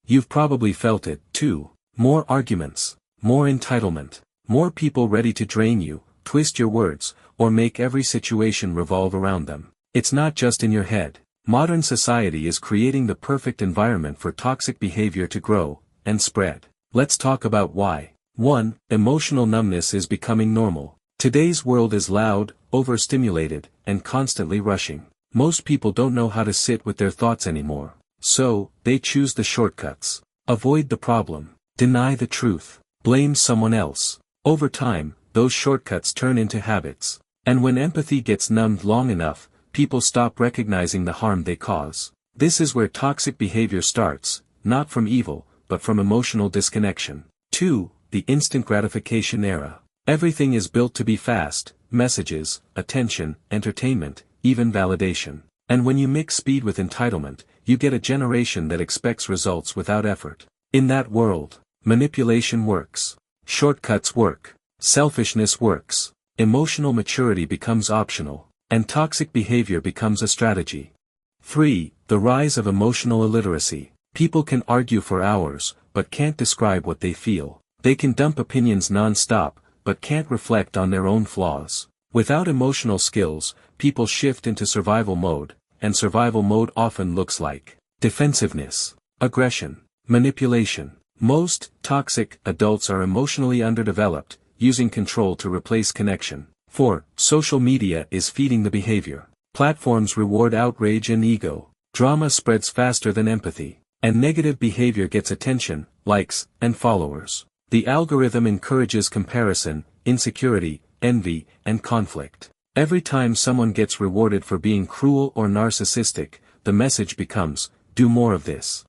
You've probably felt it, too. More arguments, more entitlement, more people ready to drain you, twist your words, or make every situation revolve around them. It's not just in your head. Modern society is creating the perfect environment for toxic behavior to grow and spread. Let's talk about why. 1. Emotional numbness is becoming normal. Today's world is loud, overstimulated, and constantly rushing. Most people don't know how to sit with their thoughts anymore. So, they choose the shortcuts. Avoid the problem. Deny the truth. Blame someone else. Over time, those shortcuts turn into habits. And when empathy gets numbed long enough, people stop recognizing the harm they cause. This is where toxic behavior starts, not from evil, but from emotional disconnection. 2. The instant gratification era. Everything is built to be fast: messages, attention, entertainment, even validation. And when you mix speed with entitlement, you get a generation that expects results without effort. In that world, manipulation works. Shortcuts work. Selfishness works. Emotional maturity becomes optional. And toxic behavior becomes a strategy. 3. The rise of emotional illiteracy. People can argue for hours, but can't describe what they feel. They can dump opinions non-stop, but can't reflect on their own flaws. Without emotional skills, people shift into survival mode, and survival mode often looks like defensiveness, aggression, manipulation. Most toxic adults are emotionally underdeveloped, using control to replace connection. 4. Social media is feeding the behavior. Platforms reward outrage and ego. Drama spreads faster than empathy. And negative behavior gets attention, likes, and followers. The algorithm encourages comparison, insecurity, envy, and conflict. Every time someone gets rewarded for being cruel or narcissistic, the message becomes, do more of this.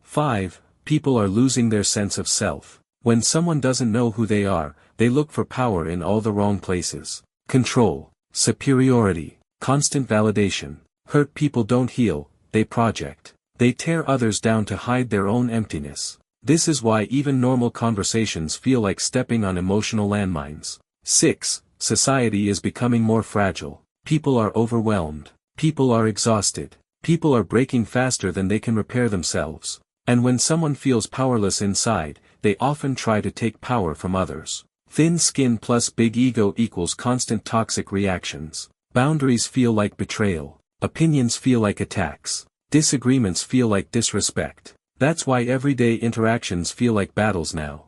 5. People are losing their sense of self. When someone doesn't know who they are, they look for power in all the wrong places. Control, superiority, constant validation. Hurt people don't heal, they project. They tear others down to hide their own emptiness. This is why even normal conversations feel like stepping on emotional landmines. 6. Society is becoming more fragile. People are overwhelmed. People are exhausted. People are breaking faster than they can repair themselves. And when someone feels powerless inside, they often try to take power from others. Thin skin plus big ego equals constant toxic reactions. Boundaries feel like betrayal. Opinions feel like attacks. Disagreements feel like disrespect. That's why everyday interactions feel like battles now.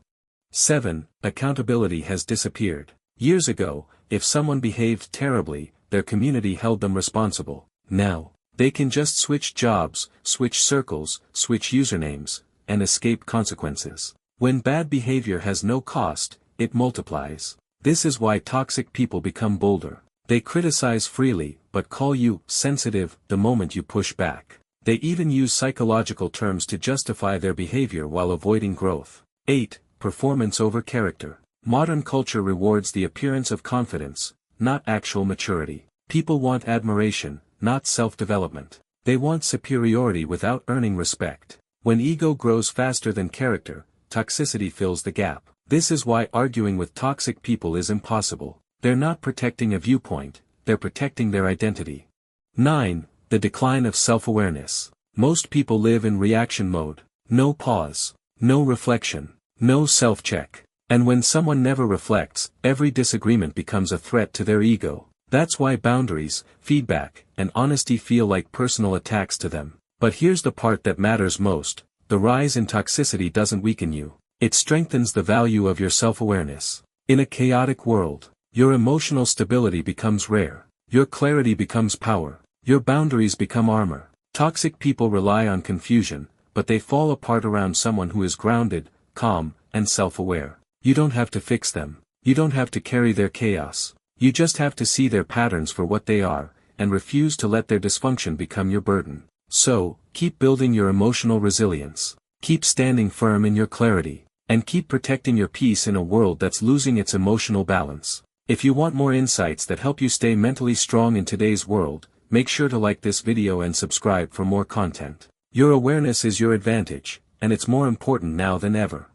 7. Accountability has disappeared. Years ago, if someone behaved terribly, their community held them responsible. Now, they can just switch jobs, switch circles, switch usernames, and escape consequences. When bad behavior has no cost, it multiplies. This is why toxic people become bolder. They criticize freely, but call you sensitive the moment you push back. They even use psychological terms to justify their behavior while avoiding growth. 8. Performance over character. Modern culture rewards the appearance of confidence, not actual maturity. People want admiration, not self-development. They want superiority without earning respect. When ego grows faster than character, toxicity fills the gap. This is why arguing with toxic people is impossible. They're not protecting a viewpoint, they're protecting their identity. 9. The decline of self-awareness. Most people live in reaction mode. No pause, no reflection, no self-check. And when someone never reflects, every disagreement becomes a threat to their ego. That's why boundaries, feedback, and honesty feel like personal attacks to them. But here's the part that matters most. The rise in toxicity doesn't weaken you. It strengthens the value of your self-awareness. In a chaotic world, your emotional stability becomes rare. Your clarity becomes power. Your boundaries become armor. Toxic people rely on confusion, but they fall apart around someone who is grounded, calm, and self-aware. You don't have to fix them. You don't have to carry their chaos. You just have to see their patterns for what they are, and refuse to let their dysfunction become your burden. So, keep building your emotional resilience. Keep standing firm in your clarity. And keep protecting your peace in a world that's losing its emotional balance. If you want more insights that help you stay mentally strong in today's world, make sure to like this video and subscribe for more content. Your awareness is your advantage, and it's more important now than ever.